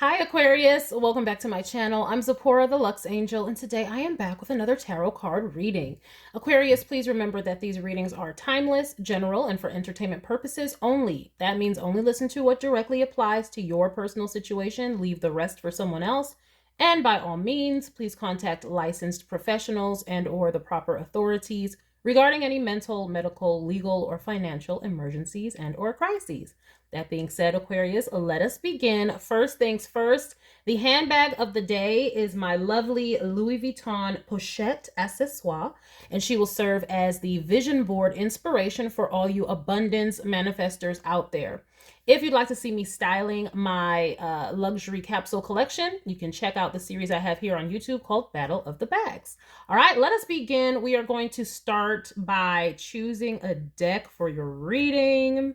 Hi Aquarius, welcome back to my channel. I'm Zipporah the Lux Angel, and today I am back with another tarot card reading. Aquarius, please remember that these readings are timeless, general, and for entertainment purposes only. That means only listen to what directly applies to your personal situation, leave the rest for someone else, and by all means, please contact licensed professionals and or the proper authorities regarding any mental, medical, legal, or financial emergencies and or crises. That being said, Aquarius, let us begin. First things first, the handbag of the day is my lovely Louis Vuitton Pochette Accessoires, and she will serve as the vision board inspiration for all you abundance manifestors out there. If you'd like to see me styling my luxury capsule collection, you can check out the series I have here on YouTube called Battle of the Bags. All right, let us begin. We are going to start by choosing a deck for your reading.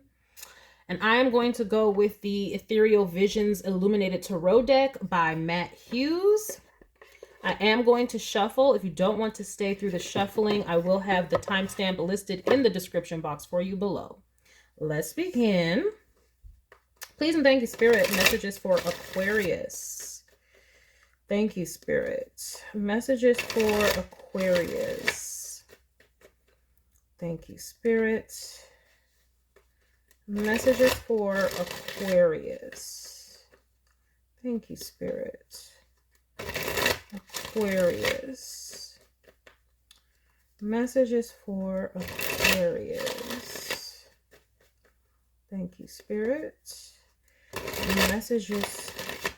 And I am going to go with the Ethereal Visions Illuminated Tarot deck by Matt Hughes. I am going to shuffle. If you don't want to stay through the shuffling, I will have the timestamp listed in the description box for you below. Let's begin. Please and thank you, Spirit. Messages for Aquarius. Thank you, Spirit. Messages for Aquarius. Thank you, Spirit. Messages for Aquarius. Thank you, Spirit. Aquarius. Messages for Aquarius. Thank you, Spirit. Messages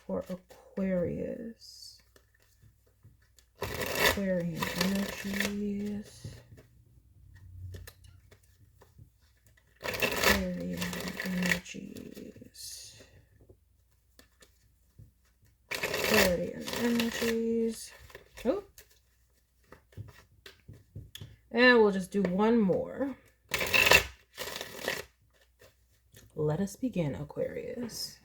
for Aquarius. Aquarian energies. Aquarian energies. Aquarian energies. Oh. And we'll just do one more. Let us begin, Aquarius.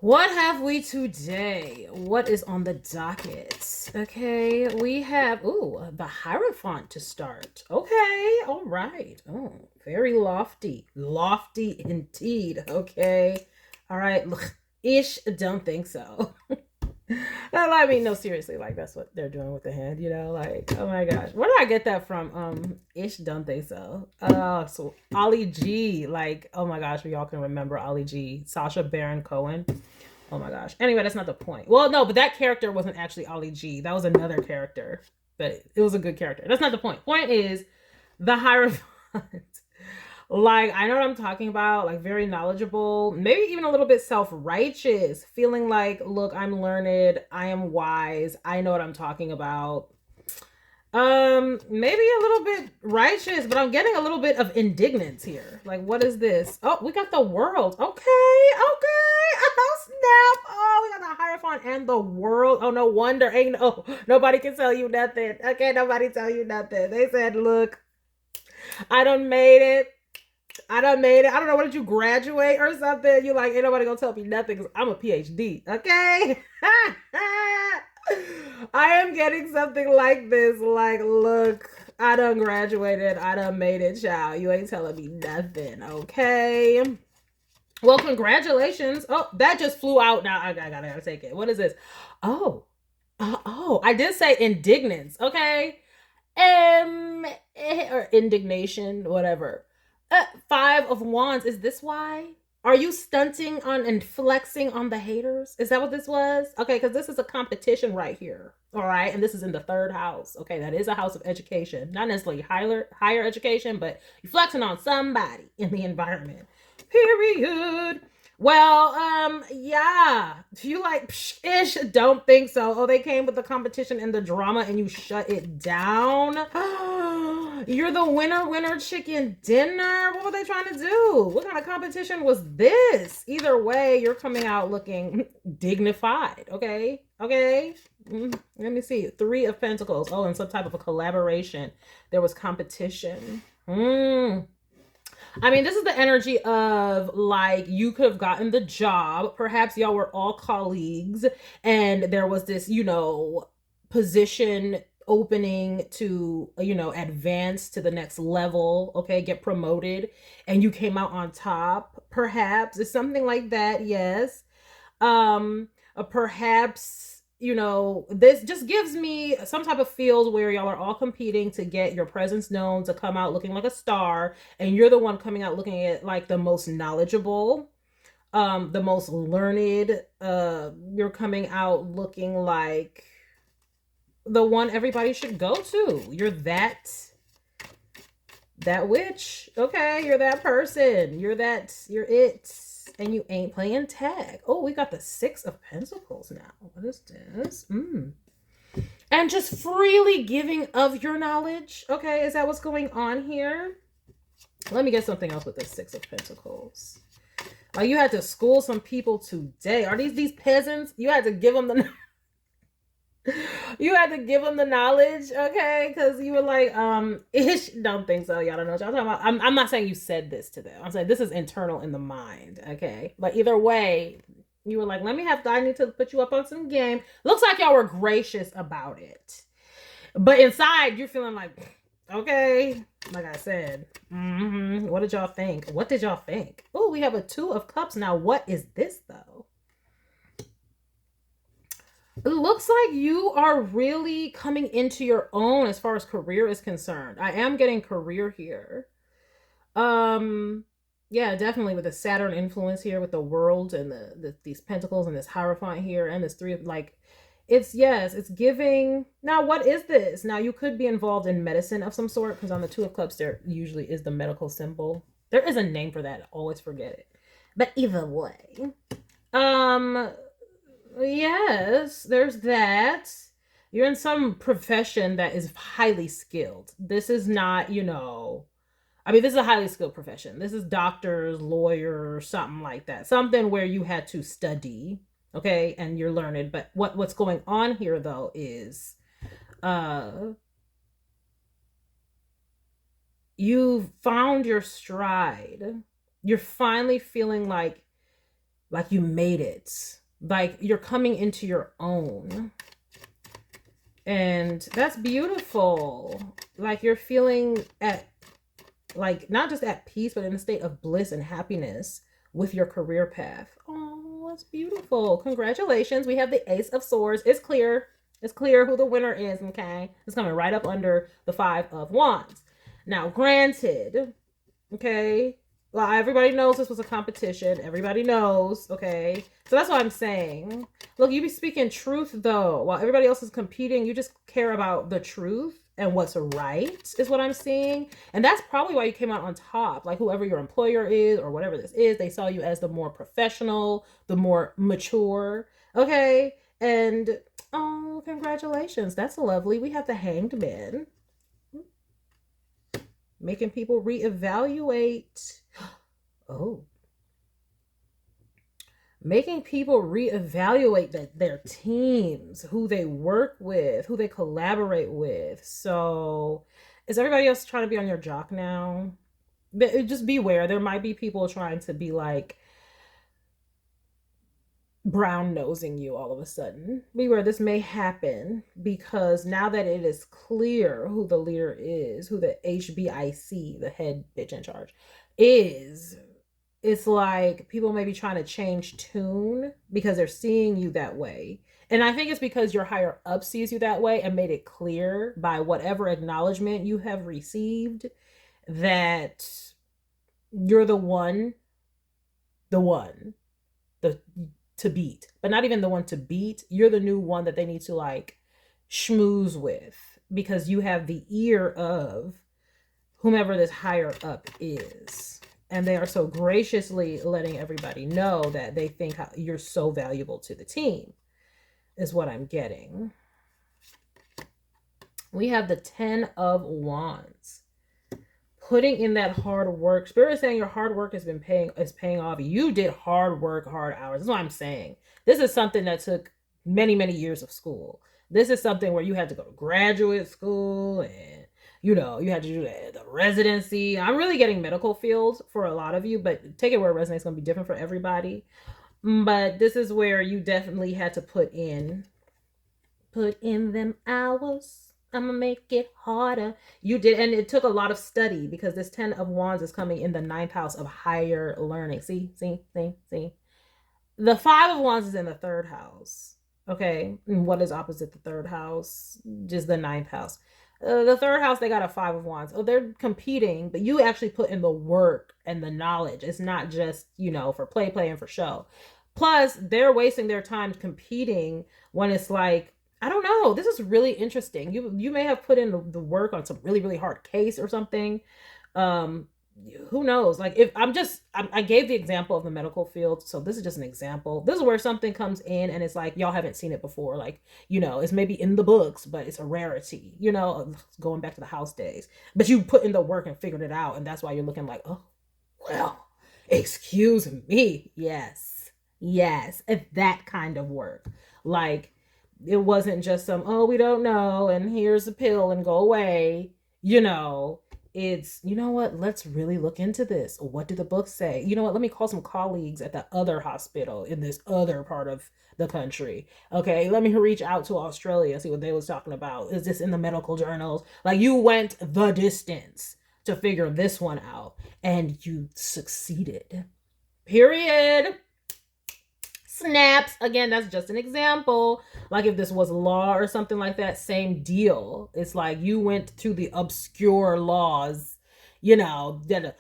What have we today? What is on the docket? Okay, we have, the Hierophant to start. Okay, all right. Oh, very lofty. Lofty indeed. Okay. All right. Look, ish, don't think so. I mean, no, seriously, like that's what they're doing with the hand, you know, like, oh my gosh, where did I get that from? Ish, don't think so. So Ali G, like, oh my gosh, we all can remember Ali G, Sacha Baron Cohen. Oh my gosh. Anyway, that's not the point. Well, no, but that character wasn't actually Ali G. That was another character, but it was a good character. That's not the point. Point is the Hierophant. Like, I know what I'm talking about, like very knowledgeable, maybe even a little bit self-righteous, feeling like, look, I'm learned, I am wise, I know what I'm talking about. Maybe a little bit righteous, but I'm getting a little bit of indignance here. Like, what is this? Oh, we got the World. Okay, okay. Oh, snap. Oh, we got the Hierophant and the World. Oh, no wonder. Nobody can tell you nothing. Okay, nobody tell you nothing. They said, look, I done made it. I don't know, what did you graduate or something? You're like, ain't nobody gonna tell me nothing because I'm a PhD, okay? I am getting something like this, like, look, I done graduated, I done made it, child. You ain't telling me nothing, okay? Well, congratulations. Oh, that just flew out. Now I gotta take it. What is this? Oh, I did say indignance, okay? Or indignation, whatever. 5 of Wands. Is this why? Are you stunting on and flexing on the haters? Is that what this was? Okay, because this is a competition right here. All right, and this is in the 3rd house. Okay, that is a house of education. Not necessarily higher education, but you're flexing on somebody in the environment. Period. Well, yeah. If you like, ish, don't think so. Oh, they came with the competition and the drama and you shut it down. You're the winner chicken dinner. What were they trying to do? What kind of competition was this? Either way, you're coming out looking dignified. Okay. Okay. Let me see. 3 of Pentacles. Oh, and some type of a collaboration. There was competition. I mean, this is the energy of, like, you could have gotten the job. Perhaps y'all were all colleagues and there was this, you know, position opening to, you know, advance to the next level, okay, get promoted, and you came out on top. Perhaps it's something like that. Yes. Perhaps, you know, this just gives me some type of field where y'all are all competing to get your presence known, to come out looking like a star, and you're the one coming out looking at like the most knowledgeable, the most learned. You're coming out looking like the one everybody should go to. You're that witch. Okay, you're that person. You're it. And you ain't playing tag. Oh, we got the 6 of Pentacles now. What is this? And just freely giving of your knowledge. Okay, is that what's going on here? Let me get something else with the 6 of Pentacles. Like, you had to school some people today. Are these peasants? You had to give them the you had to give them the knowledge, okay? Because you were like, ish. Don't think so. Y'all don't know what y'all talking about. I'm not saying you said this to them. I'm saying this is internal in the mind, okay? But either way, you were like, I need to put you up on some game. Looks like y'all were gracious about it. But inside, you're feeling like, okay, like I said, what did y'all think? What did y'all think? Oh, we have a 2 of Cups now. What is this, though? It looks like you are really coming into your own as far as career is concerned. I am getting career here. Yeah, definitely with the Saturn influence here with the world and these pentacles and this Hierophant here and this 3 of, like, it's giving. Now, what is this? Now, you could be involved in medicine of some sort, because on the 2 of Cups, there usually is the medical symbol. There is a name for that. I always forget it. But either way, yes, there's that. You're in some profession that is highly skilled. This is not, you know, I mean, this is a highly skilled profession. This is doctors, lawyers, something like that. Something where you had to study, okay, and you're learned. But what's going on here, though, is you've found your stride. You're finally feeling like you made it. Like you're coming into your own. And that's beautiful. Like you're feeling at, like, not just at peace, but in a state of bliss and happiness with your career path. Oh, that's beautiful. Congratulations. We have the Ace of Swords. It's clear. It's clear who the winner is, okay? It's coming right up under the 5 of Wands. Now, granted, okay, well, everybody knows this was a competition. Everybody knows, okay? So that's what I'm saying. Look, you be speaking truth, though. While everybody else is competing, you just care about the truth and what's right, is what I'm seeing. And that's probably why you came out on top. Like, whoever your employer is or whatever this is, they saw you as the more professional, the more mature, okay? And, oh, congratulations. That's lovely. We have the Hanged Man. Making people reevaluate. Oh. Making people reevaluate their teams, who they work with, who they collaborate with. So is everybody else trying to be on your jock now? Just beware. There might be people trying to be like brown nosing you all of a sudden. Beware, this may happen because now that it is clear who the leader is, who the HBIC, the head bitch in charge, is, it's like people may be trying to change tune because they're seeing you that way. And I think it's because your higher up sees you that way and made it clear by whatever acknowledgement you have received that you're the one to beat, but not even the one to beat. You're the new one that they need to like schmooze with because you have the ear of whomever this higher up is. And they are so graciously letting everybody know that they think you're so valuable to the team, is what I'm getting. We have the 10 of Wands. Putting in that hard work. Spirit is saying your hard work is paying off. You did hard work, hard hours. That's what I'm saying. This is something that took many, many years of school. This is something where you had to go to graduate school and, you know, you had to do the residency. I'm really getting medical fields for a lot of you, but take it where it resonates. It's going to be different for everybody. But this is where you definitely had to put in them hours. I'm gonna make it harder. You did, and it took a lot of study because this 10 of Wands is coming in the 9th house of higher learning. See. The Five of Wands is in the third house. Okay. And what is opposite the third house? Just the ninth house. The third house, they got a Five of Wands. Oh, they're competing, but you actually put in the work and the knowledge. It's not just, you know, for play and for show. Plus, they're wasting their time competing when it's like, I don't know. This is really interesting. You may have put in the work on some really, really hard case or something. Um, who knows? Like, if I gave the example of the medical field, so this is just an example. This is where something comes in and it's like y'all haven't seen it before. Like, you know, it's maybe in the books, but it's a rarity, you know, going back to the house days. But you put in the work and figured it out, and that's why you're looking like, oh, well, excuse me. Yes, it's that kind of work. Like, it wasn't just some, oh, we don't know, and here's a pill and go away, you know. It's, you know what, let's really look into this. What do the books say? You know what, let me call some colleagues at the other hospital in this other part of the country. Okay, let me reach out to Australia, see what they was talking about. Is this in the medical journals? Like, you went the distance to figure this one out, and you succeeded. Period. Snaps. Again, that's just an example. Like, if this was law or something like that, same deal. It's like you went to the obscure laws, you know, that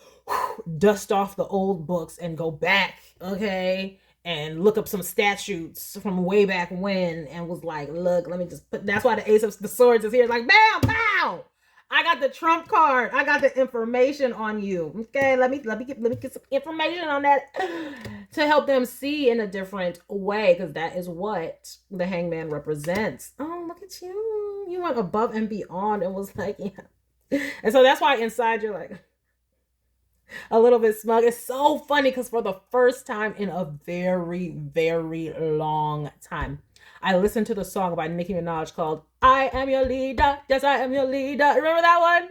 dust off the old books and go back, okay, and look up some statutes from way back when, and was like, look, let me just put. That's why the Ace of the Swords is here. Like, bam, bam. I got the trump card. I got the information on you. Okay, let me get some information on that to help them see in a different way, because that is what the Hangman represents. Oh, look at you. You went above and beyond and was like, yeah. And so that's why inside you're like a little bit smug. It's so funny because for the first time in a very, very long time, I listened to the song by Nicki Minaj called I Am Your Leader. Yes, I am your leader. Remember that one?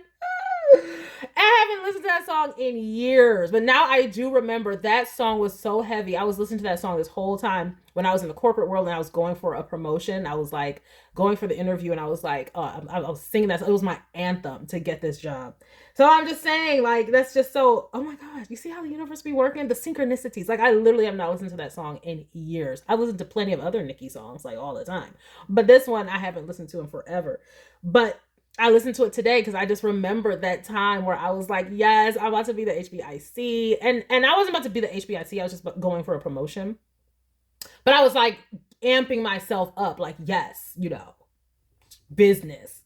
I haven't listened to that song in years, but now I do remember that song was so heavy. I was listening to that song this whole time when I was in the corporate world and I was going for a promotion. I was like going for the interview and I was like, I was singing that. It was my anthem to get this job. So I'm just saying, like, that's just so, oh my gosh, you see how the universe be working? The synchronicities. Like, I literally have not listened to that song in years. I listened to plenty of other Nicki songs, like, all the time. But this one I haven't listened to in forever. But I listened to it today because I just remembered that time where I was like, yes, I'm about to be the HBIC. And I wasn't about to be the HBIC. I was just going for a promotion. But I was like amping myself up, like, yes, you know, business.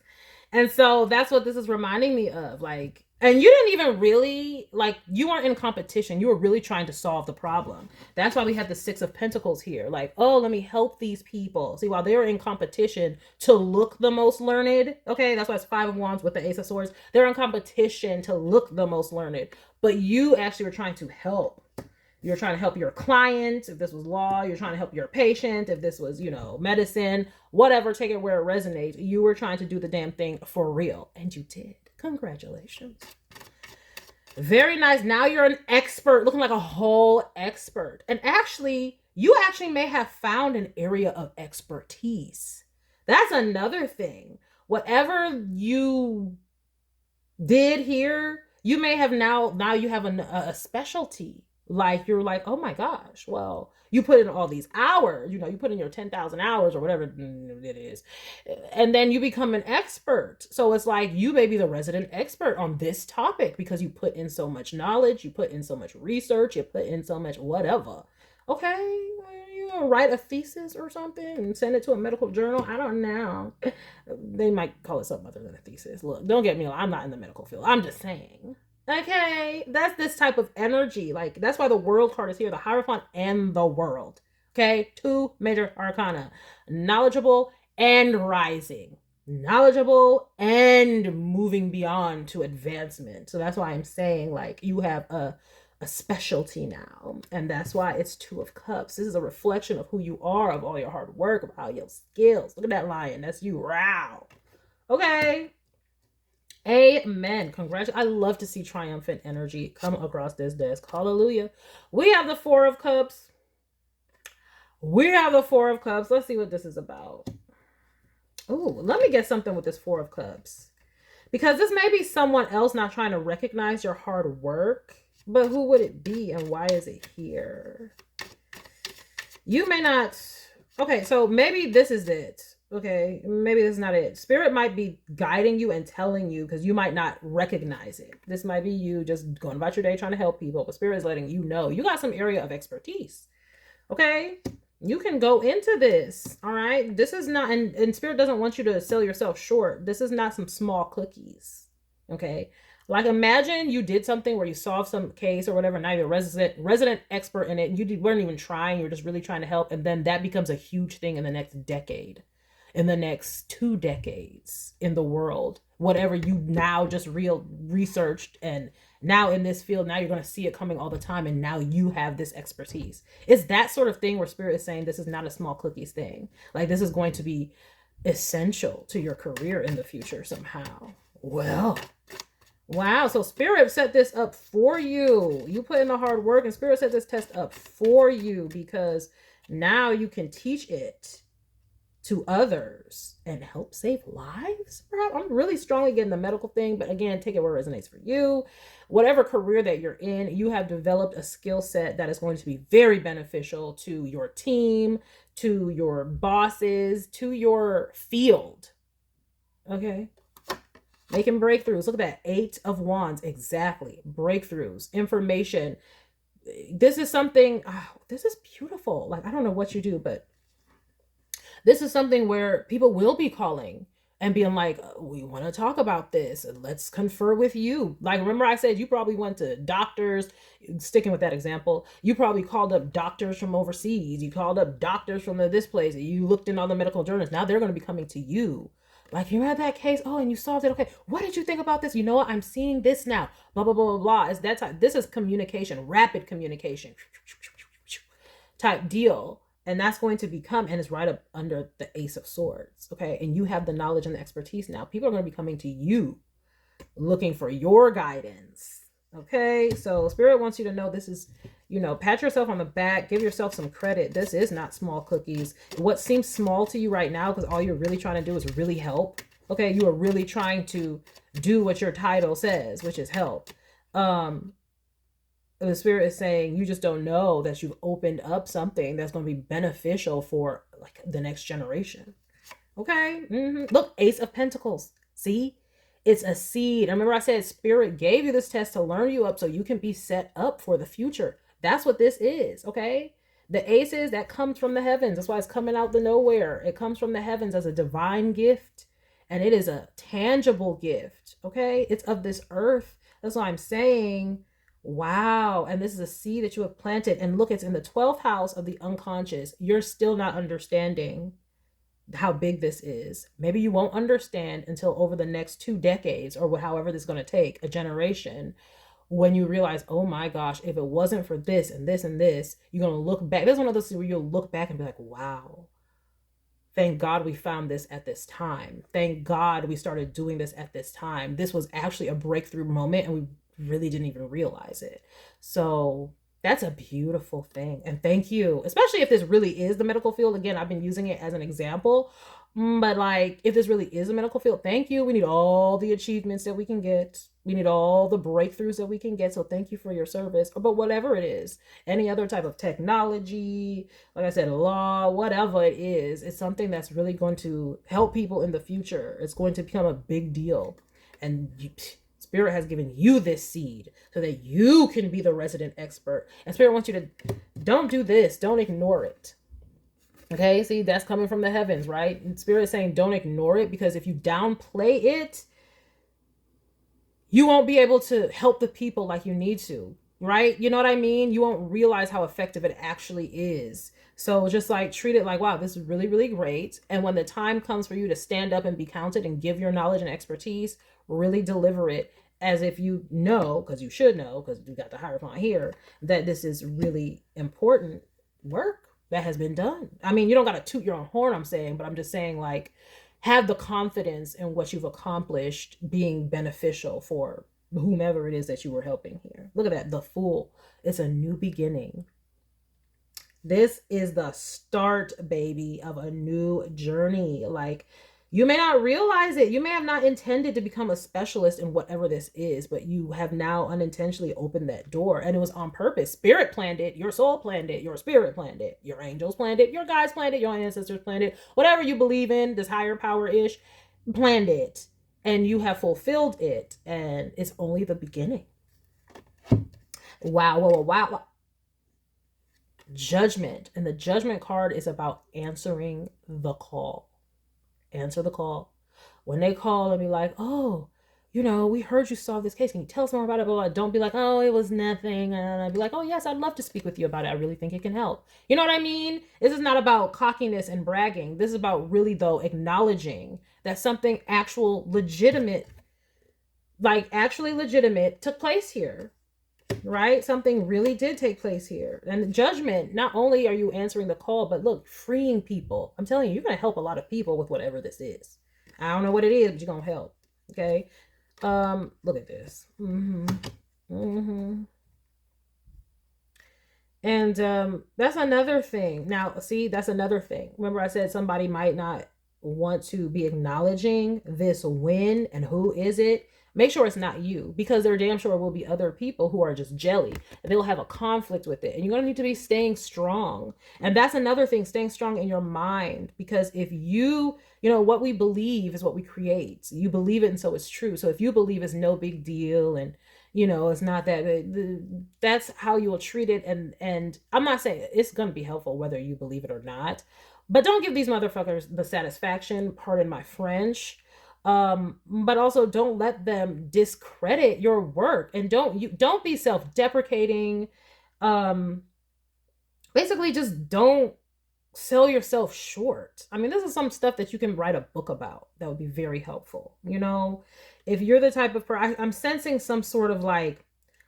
And so that's what this is reminding me of. Like, and you didn't even really, like, you weren't in competition. You were really trying to solve the problem. That's why we had the Six of Pentacles here. Like, oh, let me help these people. See, while they were in competition to look the most learned, okay, that's why it's Five of Wands with the Ace of Swords. They're in competition to look the most learned. But you actually were trying to help. You're trying to help your client. If this was law, you're trying to help your patient. If this was, you know, medicine, whatever, take it where it resonates. You were trying to do the damn thing for real. And you did. Congratulations. Very nice. Now you're an expert, looking like a whole expert. And actually, you actually may have found an area of expertise. That's another thing. Whatever you did here, you may have now you have a specialty. Like, you're like, oh my gosh, well, you put in all these hours, you know, you put in your 10,000 hours or whatever it is, and then you become an expert. So it's like, you may be the resident expert on this topic because you put in so much knowledge, you put in so much research, you put in so much whatever. Okay, you gonna write a thesis or something and send it to a medical journal? I don't know. They might call it something other than a thesis. Look, don't get me wrong, I'm not in the medical field. I'm just saying. Okay, that's this type of energy. Like, that's why the World card is here, the Hierophant and the World. Okay, two major arcana. Knowledgeable and rising. Knowledgeable and moving beyond to advancement. So that's why I'm saying, like, you have a specialty now. And that's why it's Two of Cups. This is a reflection of who you are, of all your hard work, of all your skills. Look at that lion. That's you. Wow. Okay. Amen. Congratulations. I love to see triumphant energy come across this desk. Hallelujah. We have the Four of Cups. We have the Four of Cups. Let's see what this is about. Oh, let me get something with this Four of Cups. Because this may be someone else not trying to recognize your hard work. But who would it be and why is it here? You may not. Okay, so maybe this is it. Okay, maybe this is not it. Spirit might be guiding you and telling you because you might not recognize it. This might be you just going about your day trying to help people, but Spirit is letting you know you got some area of expertise. Okay, you can go into this. All right, this is not, and Spirit doesn't want you to sell yourself short. This is not some small cookies. Okay, like imagine you did something where you solved some case or whatever. Now you're a resident expert in it. Weren't even trying. You're just really trying to help, and then that becomes a huge thing in the next decade, in the next 2 decades in the world. Whatever you now just researched and now in this field, now you're going to see it coming all the time, and now you have this expertise. It's that sort of thing where Spirit is saying this is not a small cookies thing. Like this is going to be essential to your career in the future somehow. Well, wow. So Spirit set this up for you. You put in the hard work, and Spirit set this test up for you because now you can teach it to others and help save lives. I'm really strongly getting the medical thing, but again, take it where it resonates for you. Whatever career that you're in, you have developed a skill set that is going to be very beneficial to your team, to your bosses, to your field. Okay. Making breakthroughs. Look at that. 8 of Wands. Exactly. Breakthroughs. Information. This is something, this is beautiful. Like, I don't know what you do, but this is something where people will be calling and being like, we want to talk about this. Let's confer with you. Like, remember I said you probably went to doctors, sticking with that example. You probably called up doctors from overseas. You called up doctors from this place. You looked in all the medical journals. Now they're going to be coming to you. Like, you had that case. Oh, and you solved it. Okay. What did you think about this? You know what? I'm seeing this now. Blah, blah, blah, blah, blah. It's that type. This is communication, rapid communication type deal. And that's going to become, and it's right up under the Ace of Swords. Okay. And you have the knowledge and the expertise now. People are going to be coming to you looking for your guidance. Okay. So Spirit wants you to know this is, you know, pat yourself on the back, give yourself some credit. This is not small cookies. What seems small to you right now, because all you're really trying to do is really help. Okay. You are really trying to do what your title says, which is help. The Spirit is saying you just don't know that you've opened up something that's going to be beneficial for like the next generation. Okay. Look, Ace of Pentacles. See, it's a seed. I remember I said Spirit gave you this test to learn you up so you can be set up for the future. That's what this is. Okay. The aces, that comes from the heavens. That's why it's coming out the nowhere. It comes from the heavens as a divine gift, and it is a tangible gift. Okay. It's of this earth. That's why I'm saying, wow. And this is a seed that you have planted. And look, it's in the 12th house of the unconscious. You're still not understanding how big this is. Maybe you won't understand until over the next 2 decades or however this is going to take, a generation, when you realize, oh my gosh, if it wasn't for this and this and this, you're going to look back. There's one of those where you'll look back and be like, wow, thank God we found this at this time. Thank God we started doing this at this time. This was actually a breakthrough moment and we really didn't even realize it. So that's a beautiful thing. And thank you, especially if this really is the medical field. Again, I've been using it as an example, but like, if this really is a medical field, thank you. We need all the achievements that we can get. We need all the breakthroughs that we can get. So thank you for your service. But whatever it is, any other type of technology, like I said, law, whatever it is, it's something that's really going to help people in the future. It's going to become a big deal. And Spirit has given you this seed so that you can be the resident expert. And Spirit wants you to don't do this. Don't ignore it. Okay, see, that's coming from the heavens, right? And Spirit is saying don't ignore it, because if you downplay it, you won't be able to help the people like you need to, right? You know what I mean? You won't realize how effective it actually is. So just like treat it like, wow, this is really, really great. And when the time comes for you to stand up and be counted and give your knowledge and expertise, really deliver it as if you know, because you should know, because you got the Hierophant here, that this is really important work that has been done. I mean, you don't got to toot your own horn, I'm saying, but I'm just saying, like, have the confidence in what you've accomplished being beneficial for whomever it is that you were helping here. Look at that, the Fool. It's a new beginning. This is the start, baby, of a new journey. Like, You may not realize it. You may have not intended to become a specialist in whatever this is, but you have now unintentionally opened that door, and it was on purpose. Spirit planned it, your soul planned it, your spirit planned it, your angels planned it, your guides planned it, your ancestors planned it, whatever you believe in, this higher power-ish, planned it, and you have fulfilled it, and it's only the beginning. Wow, wow, wow, wow. Judgment, and the Judgment card is about answering the call. Answer the call. When they call and be like, oh, you know, we heard you solved this case. Can you tell us more about it? Blah, blah. Don't be like, oh, it was nothing. And I'd be like, oh, yes, I'd love to speak with you about it. I really think it can help. You know what I mean? This is not about cockiness and bragging. This is about really, though, acknowledging that something actual legitimate, like actually legitimate, took place here. Right? Something really did take place here. And the Judgment, not only are you answering the call, but look, freeing people. I'm telling you, you're going to help a lot of people with whatever this is. I don't know what it is, but you're going to help. Okay? Look at this. And that's another thing. Now, see, that's another thing. Remember I said somebody might not want to be acknowledging this win, and who is it? Make sure it's not you, because there damn sure will be other people who are just jelly, and they'll have a conflict with it. And you're going to need to be staying strong. And that's another thing, staying strong in your mind, because if you know, what we believe is what we create. You believe it, and so it's true. So if you believe it's no big deal, and you know, it's not that, that's how you will treat it. And I'm not saying it's going to be helpful whether you believe it or not, but don't give these motherfuckers the satisfaction, pardon my French. But also don't let them discredit your work, and don't be self-deprecating. Basically just don't sell yourself short. I mean, this is some stuff that you can write a book about that would be very helpful. You know, if you're the type of person, I'm sensing some sort of like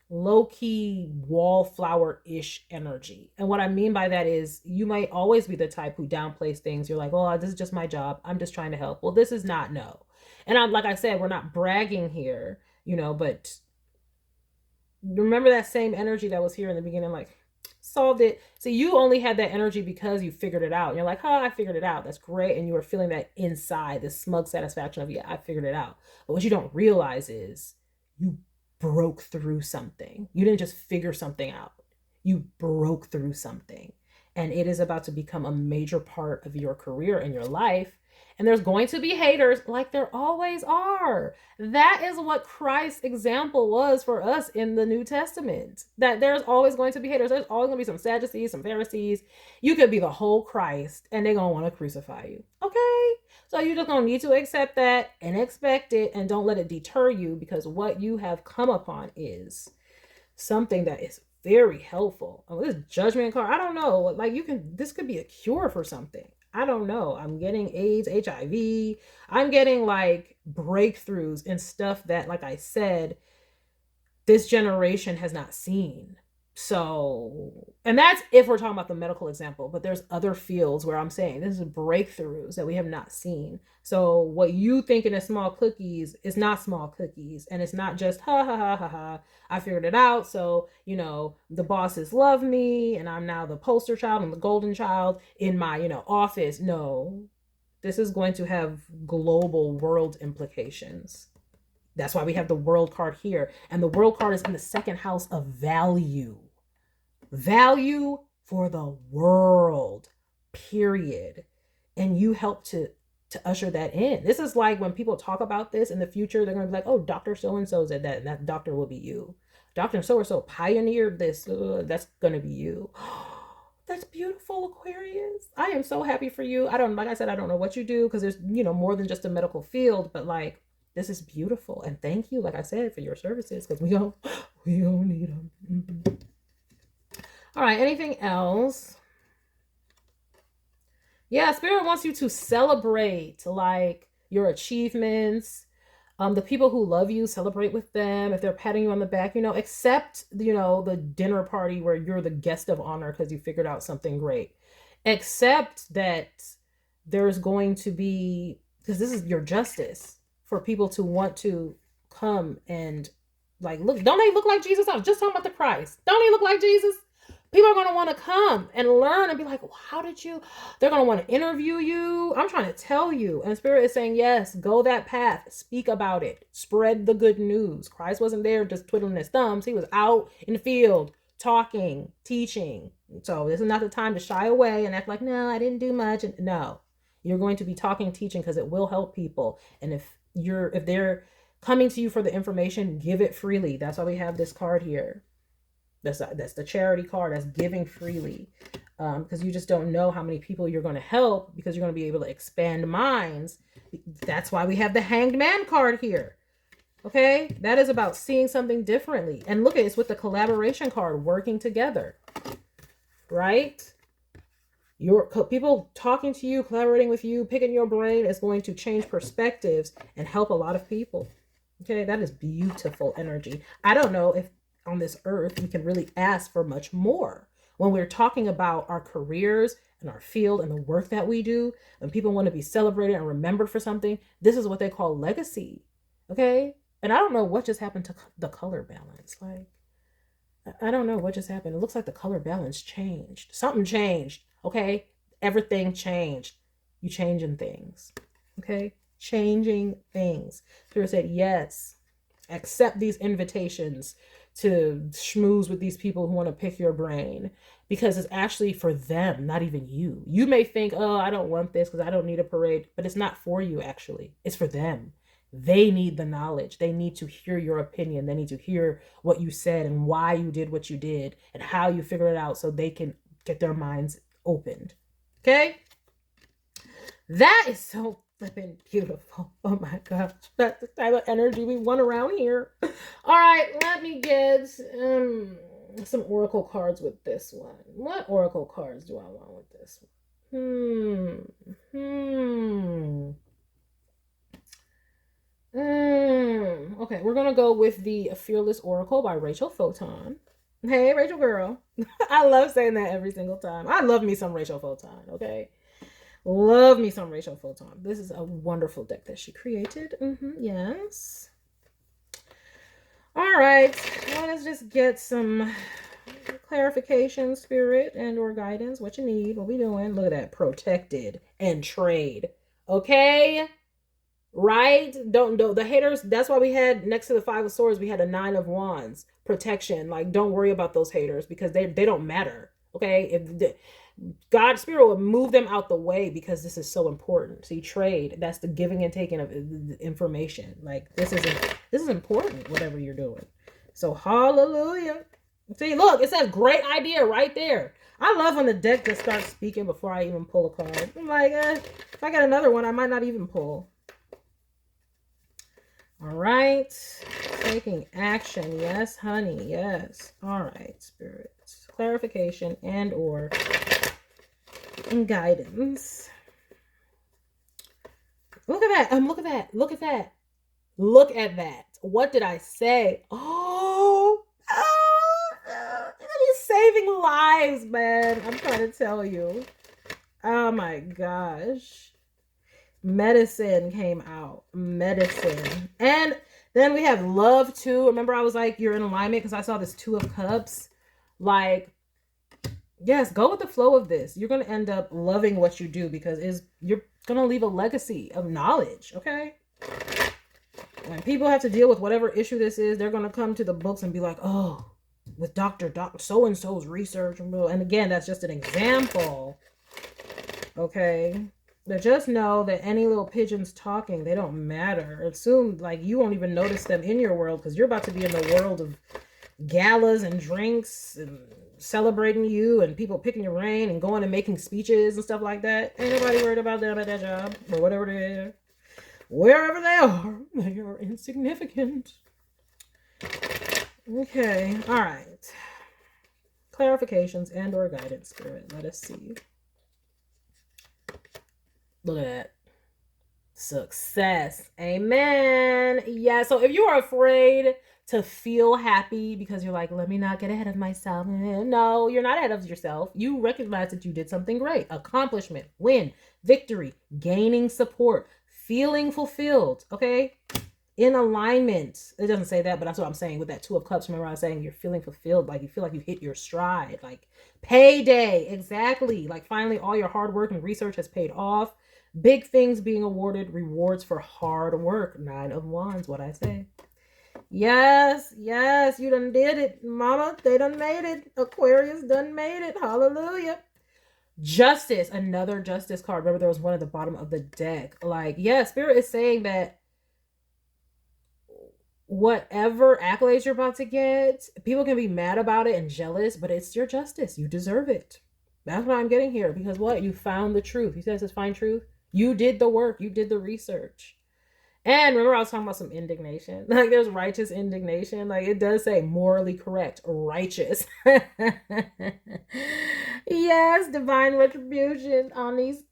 low-key wallflower-ish energy. And what I mean by that is you might always be the type who downplays things. You're like, oh, this is just my job. I'm just trying to help. Well, this is not, no. And like I said, we're not bragging here, you know, but remember that same energy that was here in the beginning, like, solved it. So you only had that energy because you figured it out. And you're like, oh, I figured it out. That's great. And you were feeling that inside, this smug satisfaction of, yeah, I figured it out. But what you don't realize is you broke through something. You didn't just figure something out. You broke through something. And it is about to become a major part of your career and your life. And there's going to be haters, like there always are. That is what Christ's example was for us in the New Testament. That there's always going to be haters. There's always going to be some Sadducees, some Pharisees. You could be the whole Christ, and they're going to want to crucify you. Okay? So you're just going to need to accept that and expect it, and don't let it deter you, because what you have come upon is something that is very helpful. Oh, this Judgment card, I don't know. Like, this could be a cure for something. I don't know. I'm getting AIDS, HIV. I'm getting like breakthroughs and stuff that, like I said, this generation has not seen. So, and that's if we're talking about the medical example, but there's other fields where I'm saying this is breakthroughs that we have not seen. So what you thinking is small cookies is not small cookies. And it's not just, ha, ha, ha, ha, ha, I figured it out. So, you know, the bosses love me and I'm now the poster child and the golden child in my, you know, office. No, this is going to have global world implications. That's why we have the world card here. And the world card is in the second house of value. Value for the world, period. And you help to usher that in. This is like when people talk about this in the future, they're going to be like, oh, Dr. So-and-so said that, and that doctor will be you. Dr. So-and-so pioneered this. That's going to be you. That's beautiful, Aquarius. I am so happy for you. Like I said, I don't know what you do, because there's, you know, more than just a medical field, but like, this is beautiful. And thank you, like I said, for your services, because we all need them. Mm-hmm. All right, anything else? Yeah, Spirit wants you to celebrate like your achievements. The people who love you, celebrate with them. If they're patting you on the back, you know, accept, you know, the dinner party where you're the guest of honor because you figured out something great. Accept that there's going to be, because this is your justice, for people to want to come and like, look, don't they look like Jesus? I was just talking about the Christ. Don't he look like Jesus? People are going to want to come and learn and be like, well, how did you? They're going to want to interview you. I'm trying to tell you. And Spirit is saying, yes, go that path. Speak about it. Spread the good news. Christ wasn't there just twiddling his thumbs. He was out in the field talking, teaching. So this is not the time to shy away and act like, no, I didn't do much. No, you're going to be talking, teaching, because it will help people. And if they're coming to you for the information, give it freely. That's why we have this card here. That's the charity card. That's giving freely, because you just don't know how many people you're going to help, because you're going to be able to expand minds. That's why we have the Hanged Man card here. Okay, that is about seeing something differently. And look at it's with the collaboration card, working together, right? Your people talking to you, collaborating with you, picking your brain is going to change perspectives and help a lot of people. Okay, that is beautiful energy. I don't know if on this earth we can really ask for much more when we're talking about our careers and our field and the work that we do. When people want to be celebrated and remembered for something, this is what they call legacy. Okay, and I don't know what just happened to the color balance. Like, I don't know what just happened. It looks like the color balance changed. Something changed. Okay, everything changed. You changing things. Okay, changing things. Spirit said, yes, accept these invitations to schmooze with these people who want to pick your brain, because it's actually for them, not even you. You may think, oh, I don't want this because I don't need a parade, but it's not for you. Actually, it's for them. They need the knowledge. They need to hear your opinion. They need to hear what you said and why you did what you did and how you figured it out, so they can get their minds opened. Okay, that is so flipping beautiful. Oh my gosh, that's the type of energy we want around here. All right, let me get some oracle cards with this one. What oracle cards do I want with this one? Okay, we're gonna go with the Fearless Oracle by Rachel Photon. Hey, Rachel girl. I love saying that every single time. I love me some Rachel Photon, okay? Love me some Rachel Photon. This is a wonderful deck that she created. Yes. All right. Let us just get some clarification, spirit, and or guidance. What you need. What we doing? Look at that. Protected and trade. Okay? Right? Don't the haters. That's why we had next to the Five of Swords, we had a Nine of Wands. Protection. Like, don't worry about those haters, because they don't matter. Okay? If God spirit will move them out the way, because this is so important. See, trade, that's the giving and taking of information. Like, this is important, whatever you're doing. So hallelujah. See, look, it says great idea right there. I love when the deck just starts speaking before I even pull a card. I'm like, if I got another one, I might not even pull. All right, taking action. Yes, honey. Yes. All right, spirit. Clarification and or guidance. Look at that. Look at that. Look at that. Look at that. What did I say? Oh, he's saving lives, man. I'm trying to tell you. Oh my gosh. Medicine came out. Medicine. And then we have love too. Remember, I was like, you're in alignment, because I saw this Two of Cups. Like, yes, go with the flow of this. You're going to end up loving what you do, because you're going to leave a legacy of knowledge, okay? When people have to deal with whatever issue this is, they're going to come to the books and be like, oh, with Dr. so-and-so's research. And again, that's just an example, okay? But just know that any little pigeons talking, they don't matter. And soon, like, you won't even notice them in your world, because you're about to be in the world of galas and drinks and celebrating you and people picking your brain and going and making speeches and stuff like that. Ain't nobody worried about them at that job or whatever they are. Wherever they are insignificant. Okay, all right. Clarifications and or guidance, spirit. Let us see. Look at that. Success. Amen. Yeah, so if you are afraid to feel happy because you're like, let me not get ahead of myself. No, you're not ahead of yourself. You recognize that you did something great. Accomplishment, win, victory, gaining support, feeling fulfilled. Okay? in alignment. It doesn't say that, but that's what I'm saying with that Two of Cups. Remember I was saying you're feeling fulfilled, like you feel like you hit your stride, like payday. Exactly. Like finally all your hard work and research has paid off. Big things being awarded, rewards for hard work. 9 of Wands, what I say. Yes, yes, you done did it, mama. They done made it. Aquarius done made it. Hallelujah. Justice, another justice card. Remember there was one at the bottom of the deck. Like, yeah, Spirit is saying that whatever accolades you're about to get, people can be mad about it and jealous, but it's your justice. You deserve it. That's what I'm getting here. Because what? You found the truth. He says it's find truth. You did the work. You did the research. And remember I was talking about some indignation. Like there's righteous indignation. Like it does say morally correct. Righteous. Yes, divine retribution on these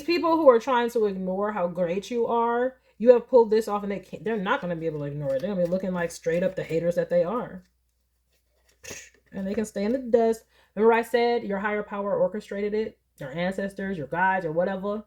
people who are trying to ignore how great you are. You have pulled this off and they're not going to be able to ignore it. They're going to be looking like straight up the haters that they are. And they can stay in the dust. Remember I said your higher power orchestrated it? Your ancestors, your guides, or whatever.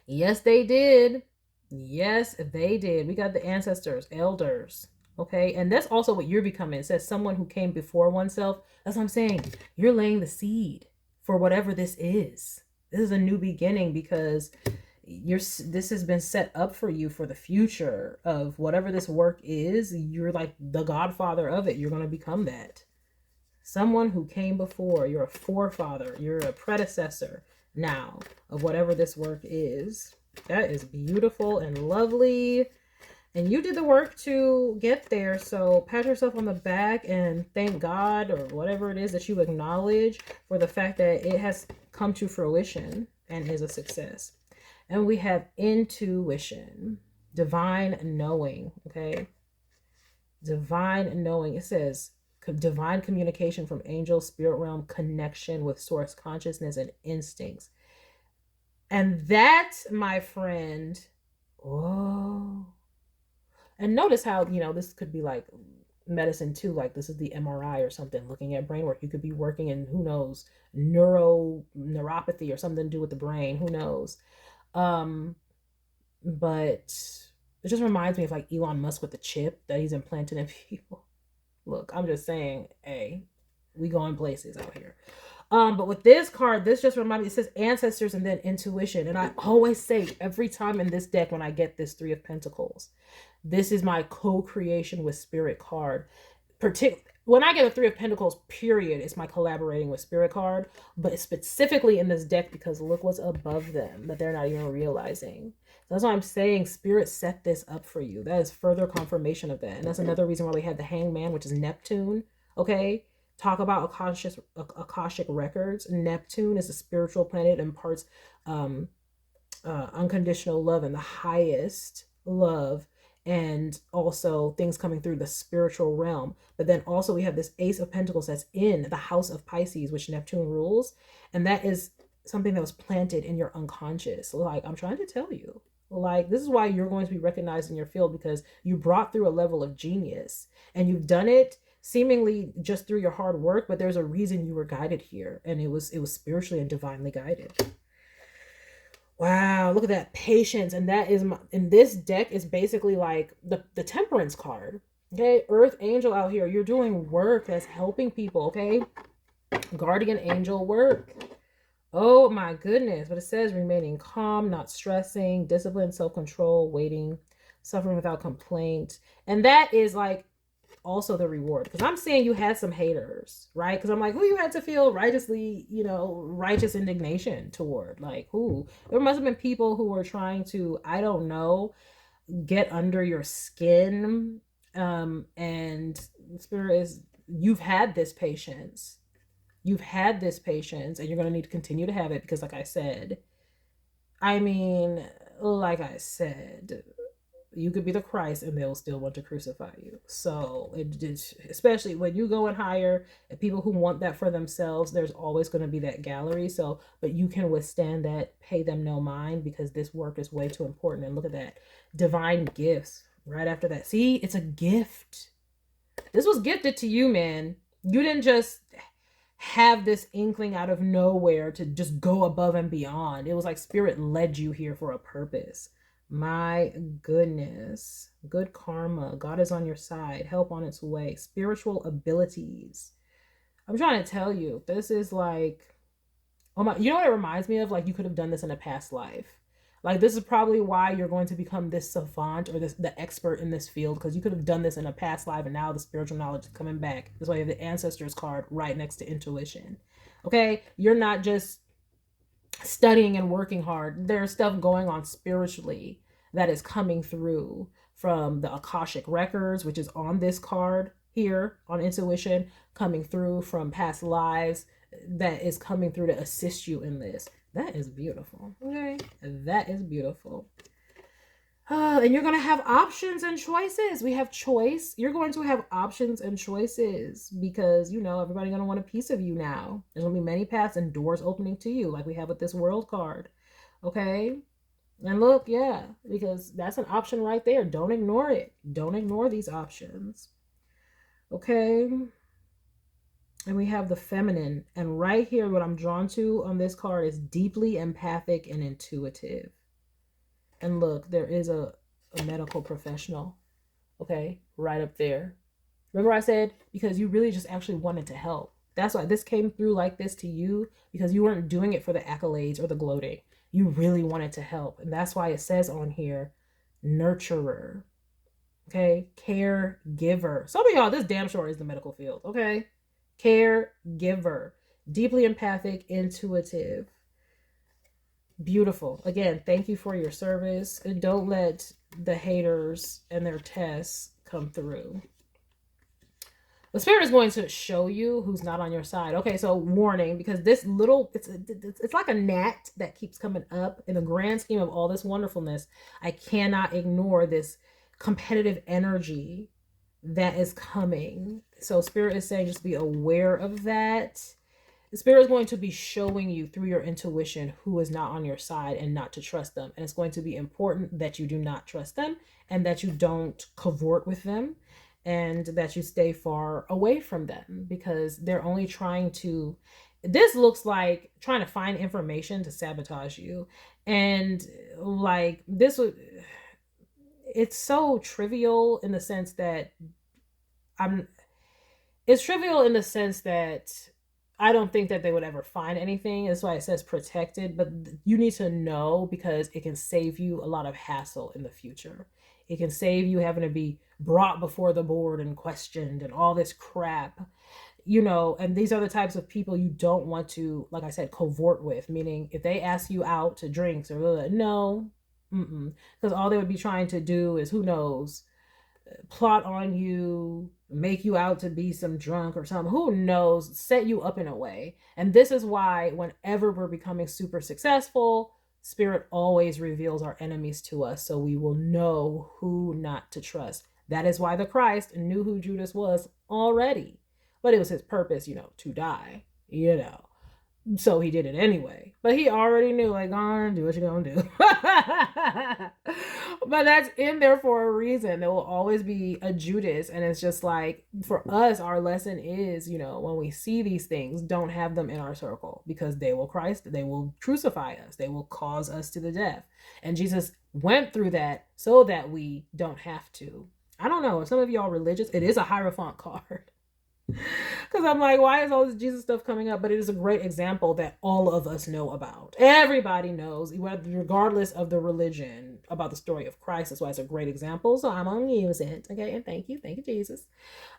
Yes, they did. Yes, they did. We got the ancestors, elders. Okay. And that's also what you're becoming. It says someone who came before oneself. That's what I'm saying. You're laying the seed for whatever this is. This is a new beginning because this has been set up for you for the future of whatever this work is. You're like the godfather of it. You're going to become that. Someone who came before. You're a forefather. You're a predecessor now of whatever this work is. That is beautiful and lovely. And you did the work to get there. So pat yourself on the back and thank God or whatever it is that you acknowledge for the fact that it has come to fruition and is a success. And we have intuition, divine knowing, okay? Divine knowing. It says divine communication from angel, spirit realm, connection with source consciousness and instincts. And that, my friend, oh. And notice how, you know, this could be like medicine too. Like this is the MRI or something, looking at brain work. You could be working in, who knows, neuropathy or something to do with the brain. Who knows? But it just reminds me of like Elon Musk with the chip that he's implanted in people. Look, I'm just saying, hey, we going places out here. But with this card, this just reminds me, it says ancestors and then intuition. And I always say every time in this deck, when I get this 3 of Pentacles, this is my co-creation with spirit card. When I get a 3 of Pentacles, period, it's my collaborating with spirit card. But specifically in this deck, because look what's above them that they're not even realizing. So that's why I'm saying spirit set this up for you. That is further confirmation of that. And that's another reason why we have the Hangman, which is Neptune. Okay. Talk about Akashic records. Neptune is a spiritual planet, imparts unconditional love and the highest love, and also things coming through the spiritual realm. But then also we have this Ace of Pentacles that's in the house of Pisces, which Neptune rules, and that is something that was planted in your unconscious. Like I'm trying to tell you, like this is why you're going to be recognized in your field, because you brought through a level of genius and you've done it seemingly just through your hard work, but there's a reason you were guided here, and it was spiritually and divinely guided. Wow, look at that patience. And that is in this deck is basically like the temperance card. Okay, earth angel out here, you're doing work that's helping people. Okay, guardian angel work. Oh my goodness. But it says remaining calm, not stressing, discipline, self-control, waiting, suffering without complaint. And that is like also the reward, because I'm saying you had some haters, right? Because I'm like, who you had to feel righteously, you know, righteous indignation toward? Like who? There must have been people who were trying to, I don't know, get under your skin. And spirit is, you've had this patience. You've had this patience, and you're going to need to continue to have it, because like I said, you could be the Christ and they'll still want to crucify you. So especially when you go in higher, and people who want that for themselves, there's always going to be that gallery. So, but you can withstand that, pay them no mind, because this work is way too important. And look at that, divine gifts right after that. See, it's a gift. This was gifted to you, man. You didn't just have this inkling out of nowhere to just go above and beyond. It was like spirit led you here for a purpose. My goodness. Good karma. God is on your side. Help on its way. Spiritual abilities. I'm trying to tell you, this is like, oh my, you know what it reminds me of? Like, you could have done this in a past life. Like, this is probably why you're going to become this savant or the expert in this field, because you could have done this in a past life and now the spiritual knowledge is coming back. That's why you have the ancestors card right next to intuition. Okay? You're not just studying and working hard. There's stuff going on spiritually that is coming through from the Akashic records, which is on this card here on intuition, coming through from past lives that is coming through to assist you in this. That is beautiful. Okay, that is beautiful. And you're going to have options and choices. We have choice. You're going to have options and choices because, you know, everybody's going to want a piece of you now. There's going to be many paths and doors opening to you like we have with this world card. Okay. And look, yeah, because that's an option right there. Don't ignore it. Don't ignore these options. Okay. And we have the feminine. And right here, what I'm drawn to on this card is deeply empathic and intuitive. And look, there is a medical professional, okay, right up there. Remember I said, because you really just actually wanted to help. That's why this came through like this to you, because you weren't doing it for the accolades or the gloating. You really wanted to help. And that's why it says on here, nurturer, okay, caregiver. Some of y'all, this damn sure is the medical field, okay? Caregiver, deeply empathic, intuitive. Beautiful. Again, thank you for your service. And don't let the haters and their tests come through. The spirit is going to show you who's not on your side. Okay, so warning, because this little, it's like a gnat that keeps coming up in the grand scheme of all this wonderfulness. I cannot ignore this competitive energy that is coming. So spirit is saying just be aware of that. The spirit is going to be showing you through your intuition who is not on your side and not to trust them. And it's going to be important that you do not trust them and that you don't cavort with them and that you stay far away from them, because they're only trying to, this looks like trying to find information to sabotage you. And like this would, it's so trivial in the sense that it's trivial in the sense that I don't think that they would ever find anything. That's why it says protected, but you need to know, because it can save you a lot of hassle in the future. It can save you having to be brought before the board and questioned and all this crap, you know, and these are the types of people you don't want to, like I said, cavort with, meaning if they ask you out to drinks or no, because all they would be trying to do is, who knows, plot on you, make you out to be some drunk or something, who knows, set you up in a way. And this is why whenever we're becoming super successful, spirit always reveals our enemies to us, so we will know who not to trust. That is why the Christ knew who Judas was already, but it was his purpose, you know, to die, you know. So he did it anyway. But he already knew, like, go on, do what you're going to do. But that's in there for a reason. There will always be a Judas. And it's just like, for us, our lesson is, you know, when we see these things, don't have them in our circle, because they will crucify us. They will cause us to the death. And Jesus went through that so that we don't have to. I don't know. If some of y'all religious, it is a Hierophant card. Because I'm like, why is all this Jesus stuff coming up? But it is a great example that all of us know about. Everybody knows, regardless of the religion, about the story of Christ. That's why it's a great example. So I'm gonna use it. Okay, and thank you, Jesus.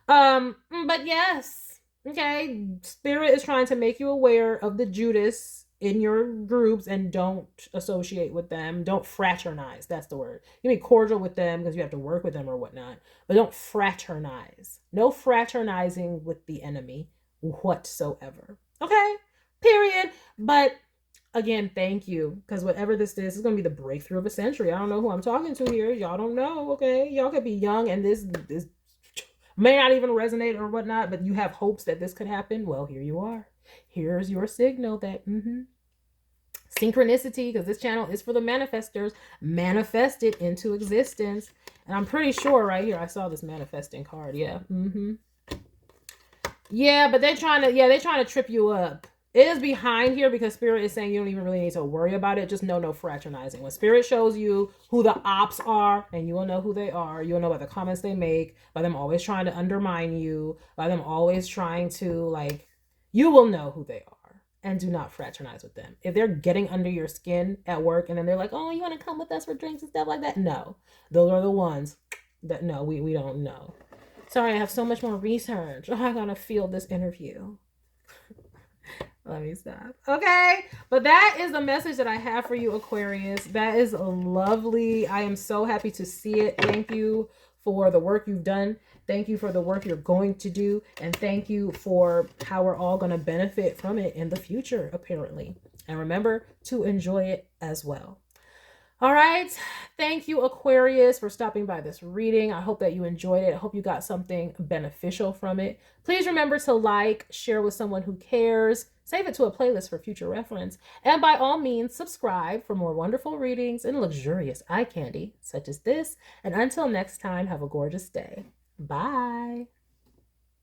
But yes, okay, spirit is trying to make you aware of the Judas in your groups, and don't associate with them. Don't fraternize. That's the word. You can be cordial with them because you have to work with them or whatnot, but don't fraternize. No fraternizing with the enemy whatsoever. Okay, period. But again, thank you, because whatever this is going to be the breakthrough of a century. I don't know who I'm talking to here. Y'all don't know. Okay, y'all could be young and this may not even resonate or whatnot, but you have hopes that this could happen. Well, here you are. Here's your signal that synchronicity, because this channel is for the manifestors. Manifest it into existence. And I'm pretty sure right here I saw this manifesting card. Yeah. Yeah, but they're trying to trip you up. It is behind here because Spirit is saying you don't even really need to worry about it. Just no fraternizing. When Spirit shows you who the ops are, and you will know who they are, you'll know by the comments they make, by them always trying to undermine you, by them always trying to, like, you will know who they are. And do not fraternize with them. If they're getting under your skin at work and then they're like, oh, you want to come with us for drinks and stuff like that? No. Those are the ones that, no, we don't know. Sorry, I have so much more research. Oh, I gotta feel this interview. Let me stop. Okay, but that is the message that I have for you, Aquarius. That is lovely. I am so happy to see it. Thank you for the work you've done. Thank you for the work you're going to do. And thank you for how we're all going to benefit from it in the future, apparently. And remember to enjoy it as well. All right. Thank you, Aquarius, for stopping by this reading. I hope that you enjoyed it. I hope you got something beneficial from it. Please remember to like, share with someone who cares, save it to a playlist for future reference, and by all means, subscribe for more wonderful readings and luxurious eye candy such as this. And until next time, have a gorgeous day. Bye.